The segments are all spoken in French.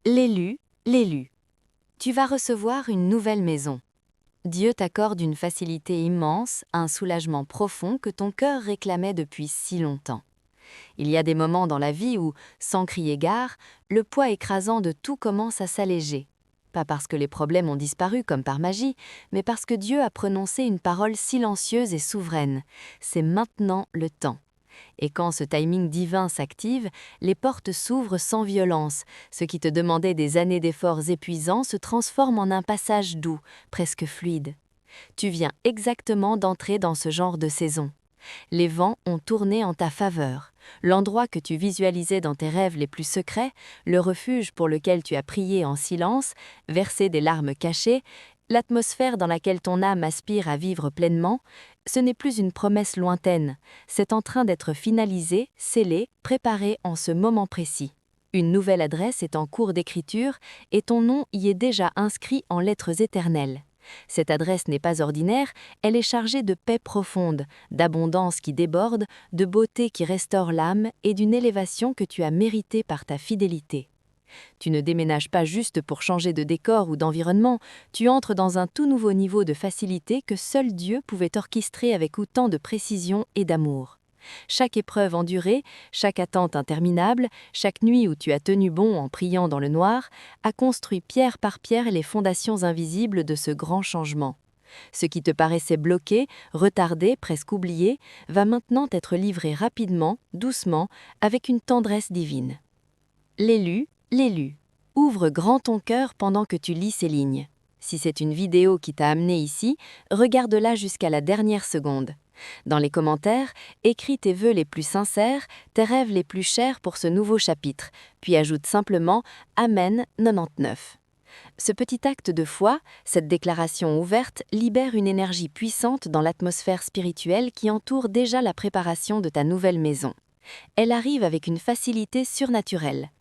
L'élu, l'élu. Tu vas recevoir une nouvelle maison. Dieu t'accorde une facilité immense, un soulagement profond que ton cœur réclamait depuis si longtemps. Il y a des moments dans la vie où, sans crier gare, le poids écrasant de tout commence à s'alléger. Pas parce que les problèmes ont disparu comme par magie, mais parce que Dieu a prononcé une parole silencieuse et souveraine. C'est maintenant le temps. Et quand ce timing divin s'active, les portes s'ouvrent sans violence. Ce qui te demandait des années d'efforts épuisants se transforme en un passage doux, presque fluide. Tu viens exactement d'entrer dans ce genre de saison. Les vents ont tourné en ta faveur. L'endroit que tu visualisais dans tes rêves les plus secrets, le refuge pour lequel tu as prié en silence, versé des larmes cachées, l'atmosphère dans laquelle ton âme aspire à vivre pleinement, ce n'est plus une promesse lointaine, c'est en train d'être finalisé, scellé, préparé en ce moment précis. Une nouvelle adresse est en cours d'écriture et ton nom y est déjà inscrit en lettres éternelles. Cette adresse n'est pas ordinaire, elle est chargée de paix profonde, d'abondance qui déborde, de beauté qui restaure l'âme et d'une élévation que tu as méritée par ta fidélité. Tu ne déménages pas juste pour changer de décor ou d'environnement, tu entres dans un tout nouveau niveau de facilité que seul Dieu pouvait orchestrer avec autant de précision et d'amour. Chaque épreuve endurée, chaque attente interminable, chaque nuit où tu as tenu bon en priant dans le noir, a construit pierre par pierre les fondations invisibles de ce grand changement. Ce qui te paraissait bloqué, retardé, presque oublié, va maintenant être livré rapidement, doucement, avec une tendresse divine. L'élu, l'élu. Ouvre grand ton cœur pendant que tu lis ces lignes. Si c'est une vidéo qui t'a amené ici, regarde-la jusqu'à la dernière seconde. Dans les commentaires, écris tes vœux les plus sincères, tes rêves les plus chers pour ce nouveau chapitre, puis ajoute simplement « Amen 99 ». Ce petit acte de foi, cette déclaration ouverte, libère une énergie puissante dans l'atmosphère spirituelle qui entoure déjà la préparation de ta nouvelle maison. Elle arrive avec une facilité surnaturelle.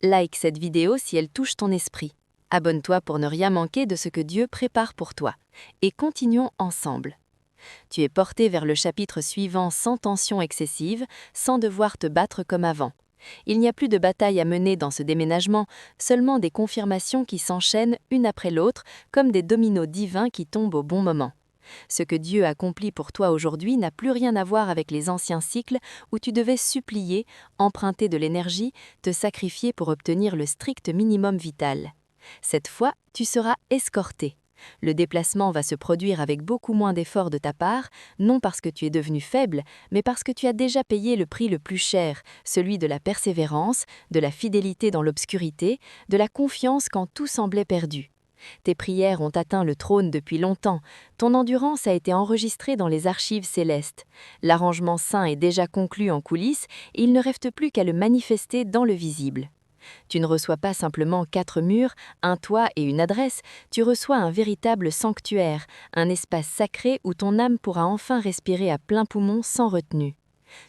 Like cette vidéo si elle touche ton esprit. Abonne-toi pour ne rien manquer de ce que Dieu prépare pour toi. Et continuons ensemble. Tu es porté vers le chapitre suivant sans tension excessive, sans devoir te battre comme avant. Il n'y a plus de bataille à mener dans ce déménagement, seulement des confirmations qui s'enchaînent une après l'autre, comme des dominos divins qui tombent au bon moment. Ce que Dieu accomplit pour toi aujourd'hui n'a plus rien à voir avec les anciens cycles où tu devais supplier, emprunter de l'énergie, te sacrifier pour obtenir le strict minimum vital. Cette fois, tu seras escorté. Le déplacement va se produire avec beaucoup moins d'efforts de ta part, non parce que tu es devenu faible, mais parce que tu as déjà payé le prix le plus cher, celui de la persévérance, de la fidélité dans l'obscurité, de la confiance quand tout semblait perdu. Tes prières ont atteint le trône depuis longtemps, ton endurance a été enregistrée dans les archives célestes. L'arrangement saint est déjà conclu en coulisses, et il ne reste plus qu'à le manifester dans le visible. Tu ne reçois pas simplement 4 murs, un toit et une adresse, tu reçois un véritable sanctuaire, un espace sacré où ton âme pourra enfin respirer à plein poumon sans retenue.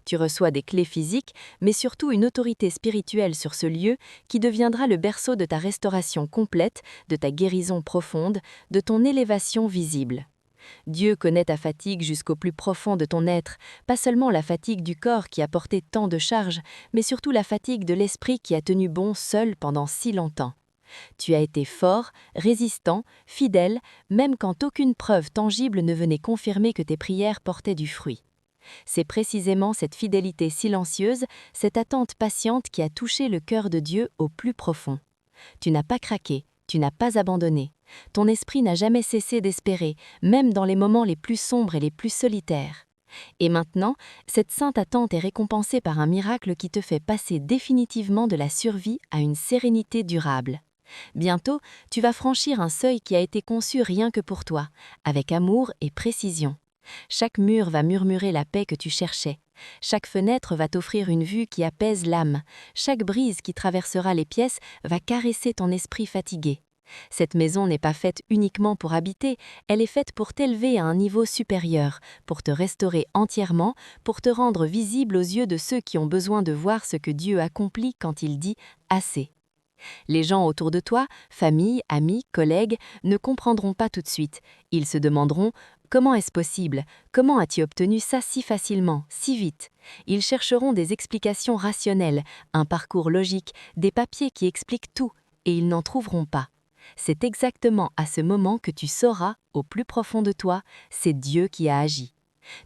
Tu reçois des clés physiques, mais surtout une autorité spirituelle sur ce lieu qui deviendra le berceau de ta restauration complète, de ta guérison profonde, de ton élévation visible. Dieu connaît ta fatigue jusqu'au plus profond de ton être, pas seulement la fatigue du corps qui a porté tant de charges, mais surtout la fatigue de l'esprit qui a tenu bon seul pendant si longtemps. Tu as été fort, résistant, fidèle, même quand aucune preuve tangible ne venait confirmer que tes prières portaient du fruit. C'est précisément cette fidélité silencieuse, cette attente patiente qui a touché le cœur de Dieu au plus profond. Tu n'as pas craqué, tu n'as pas abandonné. Ton esprit n'a jamais cessé d'espérer, même dans les moments les plus sombres et les plus solitaires. Et maintenant, cette sainte attente est récompensée par un miracle qui te fait passer définitivement de la survie à une sérénité durable. Bientôt, tu vas franchir un seuil qui a été conçu rien que pour toi, avec amour et précision. Chaque mur va murmurer la paix que tu cherchais. Chaque fenêtre va t'offrir une vue qui apaise l'âme. Chaque brise qui traversera les pièces va caresser ton esprit fatigué. Cette maison n'est pas faite uniquement pour habiter, elle est faite pour t'élever à un niveau supérieur, pour te restaurer entièrement, pour te rendre visible aux yeux de ceux qui ont besoin de voir ce que Dieu accomplit quand il dit « assez ». Les gens autour de toi, famille, amis, collègues, ne comprendront pas tout de suite. Ils se demanderont « Comment est-ce possible? Comment as-tu obtenu ça si facilement, si vite ?» Ils chercheront des explications rationnelles, un parcours logique, des papiers qui expliquent tout. et ils n'en trouveront pas. C'est exactement à ce moment que tu sauras, au plus profond de toi, c'est Dieu qui a agi.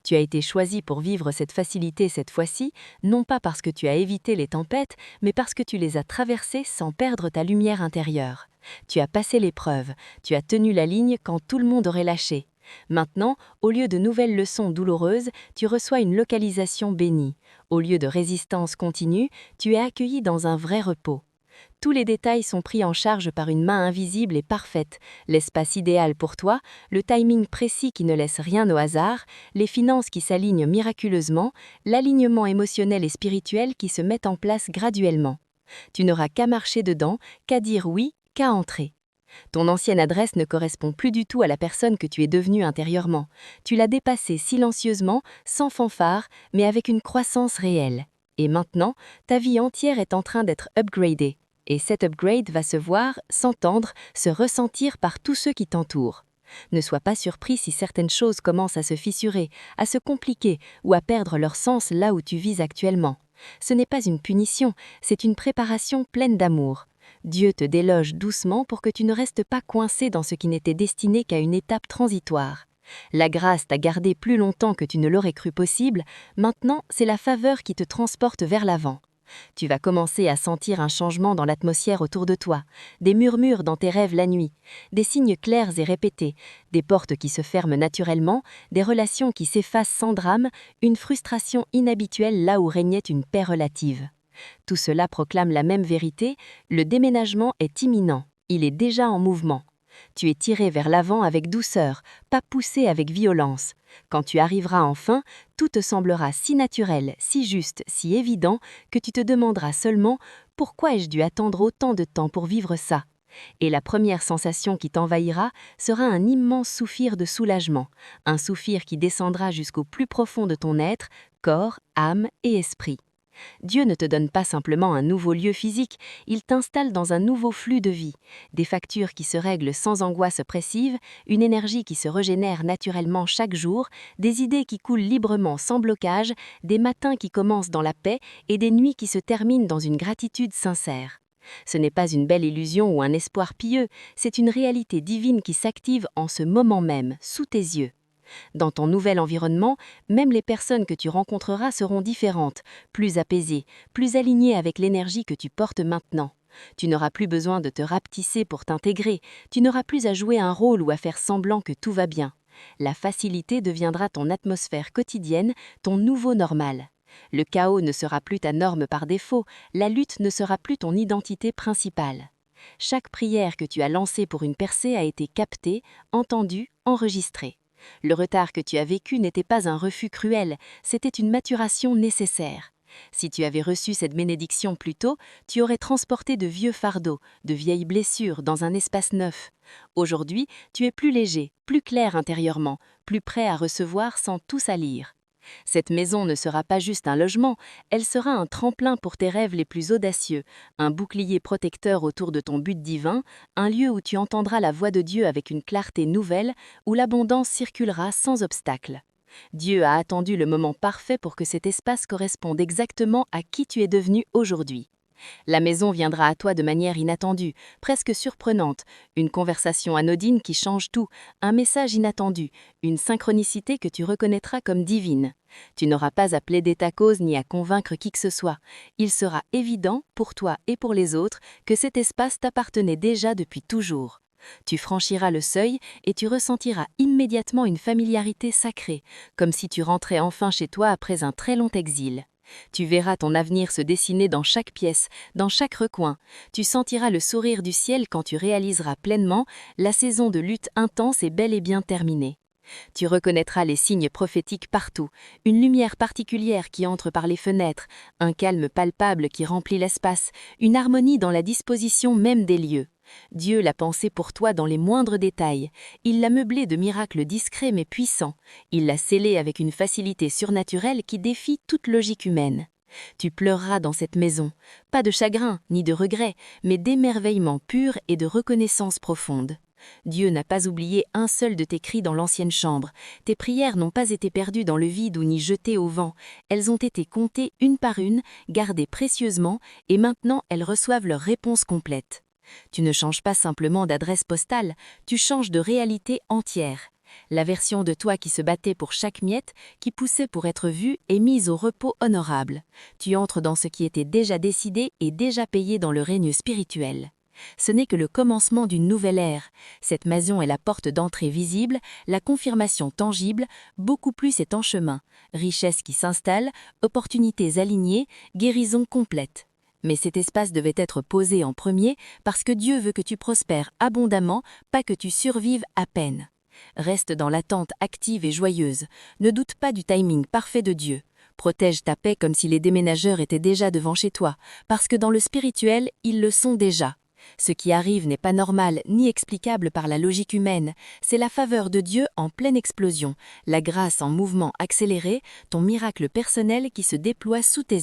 Tu as été choisi pour vivre cette facilité cette fois-ci, non pas parce que tu as évité les tempêtes, mais parce que tu les as traversées sans perdre ta lumière intérieure. Tu as passé l'épreuve, tu as tenu la ligne quand tout le monde aurait lâché. Maintenant, au lieu de nouvelles leçons douloureuses, tu reçois une localisation bénie. Au lieu de résistance continue, tu es accueilli dans un vrai repos. Tous les détails sont pris en charge par une main invisible et parfaite, l'espace idéal pour toi, le timing précis qui ne laisse rien au hasard, les finances qui s'alignent miraculeusement, l'alignement émotionnel et spirituel qui se met en place graduellement. Tu n'auras qu'à marcher dedans, qu'à dire oui, qu'à entrer. Ton ancienne adresse ne correspond plus du tout à la personne que tu es devenue intérieurement. Tu l'as dépassée silencieusement, sans fanfare, mais avec une croissance réelle. Et maintenant, ta vie entière est en train d'être upgradée. Et cet upgrade va se voir, s'entendre, se ressentir par tous ceux qui t'entourent. Ne sois pas surpris si certaines choses commencent à se fissurer, à se compliquer ou à perdre leur sens là où tu vis actuellement. Ce n'est pas une punition, c'est une préparation pleine d'amour. Dieu te déloge doucement pour que tu ne restes pas coincé dans ce qui n'était destiné qu'à une étape transitoire. La grâce t'a gardé plus longtemps que tu ne l'aurais cru possible, maintenant c'est la faveur qui te transporte vers l'avant. Tu vas commencer à sentir un changement dans l'atmosphère autour de toi, des murmures dans tes rêves la nuit, des signes clairs et répétés, des portes qui se ferment naturellement, des relations qui s'effacent sans drame, une frustration inhabituelle là où régnait une paix relative. Tout cela proclame la même vérité, le déménagement est imminent, il est déjà en mouvement. Tu es tiré vers l'avant avec douceur, pas poussé avec violence. Quand tu arriveras enfin, tout te semblera si naturel, si juste, si évident, que tu te demanderas seulement « Pourquoi ai-je dû attendre autant de temps pour vivre ça ?» Et la première sensation qui t'envahira sera un immense soupir de soulagement, un soupir qui descendra jusqu'au plus profond de ton être, corps, âme et esprit. Dieu ne te donne pas simplement un nouveau lieu physique, il t'installe dans un nouveau flux de vie, des factures qui se règlent sans angoisse oppressive, une énergie qui se régénère naturellement chaque jour, des idées qui coulent librement sans blocage, des matins qui commencent dans la paix et des nuits qui se terminent dans une gratitude sincère. Ce n'est pas une belle illusion ou un espoir pieux, c'est une réalité divine qui s'active en ce moment même, sous tes yeux. Dans ton nouvel environnement, même les personnes que tu rencontreras seront différentes, plus apaisées, plus alignées avec l'énergie que tu portes maintenant. Tu n'auras plus besoin de te rapetisser pour t'intégrer, tu n'auras plus à jouer un rôle ou à faire semblant que tout va bien. La facilité deviendra ton atmosphère quotidienne, ton nouveau normal. Le chaos ne sera plus ta norme par défaut, la lutte ne sera plus ton identité principale. Chaque prière que tu as lancée pour une percée a été captée, entendue, enregistrée. Le retard que tu as vécu n'était pas un refus cruel, c'était une maturation nécessaire. Si tu avais reçu cette bénédiction plus tôt, tu aurais transporté de vieux fardeaux, de vieilles blessures dans un espace neuf. Aujourd'hui, tu es plus léger, plus clair intérieurement, plus prêt à recevoir sans tout salir. Cette maison ne sera pas juste un logement, elle sera un tremplin pour tes rêves les plus audacieux, un bouclier protecteur autour de ton but divin, un lieu où tu entendras la voix de Dieu avec une clarté nouvelle, où l'abondance circulera sans obstacle. Dieu a attendu le moment parfait pour que cet espace corresponde exactement à qui tu es devenu aujourd'hui. La maison viendra à toi de manière inattendue, presque surprenante, une conversation anodine qui change tout, un message inattendu, une synchronicité que tu reconnaîtras comme divine. Tu n'auras pas à plaider ta cause ni à convaincre qui que ce soit. Il sera évident, pour toi et pour les autres, que cet espace t'appartenait déjà depuis toujours. Tu franchiras le seuil et tu ressentiras immédiatement une familiarité sacrée, comme si tu rentrais enfin chez toi après un très long exil. Tu verras ton avenir se dessiner dans chaque pièce, dans chaque recoin. Tu sentiras le sourire du ciel quand tu réaliseras pleinement la saison de lutte intense est bel et bien terminée. Tu reconnaîtras les signes prophétiques partout, une lumière particulière qui entre par les fenêtres, un calme palpable qui remplit l'espace, une harmonie dans la disposition même des lieux. Dieu l'a pensé pour toi dans les moindres détails. Il l'a meublé de miracles discrets mais puissants. Il l'a scellé avec une facilité surnaturelle qui défie toute logique humaine. Tu pleureras dans cette maison, pas de chagrin ni de regret, mais d'émerveillement pur et de reconnaissance profonde. Dieu n'a pas oublié un seul de tes cris dans l'ancienne chambre. Tes prières n'ont pas été perdues dans le vide ou ni jetées au vent. Elles ont été comptées une par une, gardées précieusement, et maintenant elles reçoivent leur réponse complète. Tu ne changes pas simplement d'adresse postale, tu changes de réalité entière. La version de toi qui se battait pour chaque miette, qui poussait pour être vue, est mise au repos honorable. Tu entres dans ce qui était déjà décidé et déjà payé dans le règne spirituel. Ce n'est que le commencement d'une nouvelle ère. Cette maison est la porte d'entrée visible, la confirmation tangible, beaucoup plus est en chemin. Richesse qui s'installe, opportunités alignées, guérison complète. Mais cet espace devait être posé en premier parce que Dieu veut que tu prospères abondamment, pas que tu survives à peine. Reste dans l'attente active et joyeuse. Ne doute pas du timing parfait de Dieu. Protège ta paix comme si les déménageurs étaient déjà devant chez toi, parce que dans le spirituel, ils le sont déjà. Ce qui arrive n'est pas normal ni explicable par la logique humaine, c'est la faveur de Dieu en pleine explosion, la grâce en mouvement accéléré, ton miracle personnel qui se déploie sous tes yeux.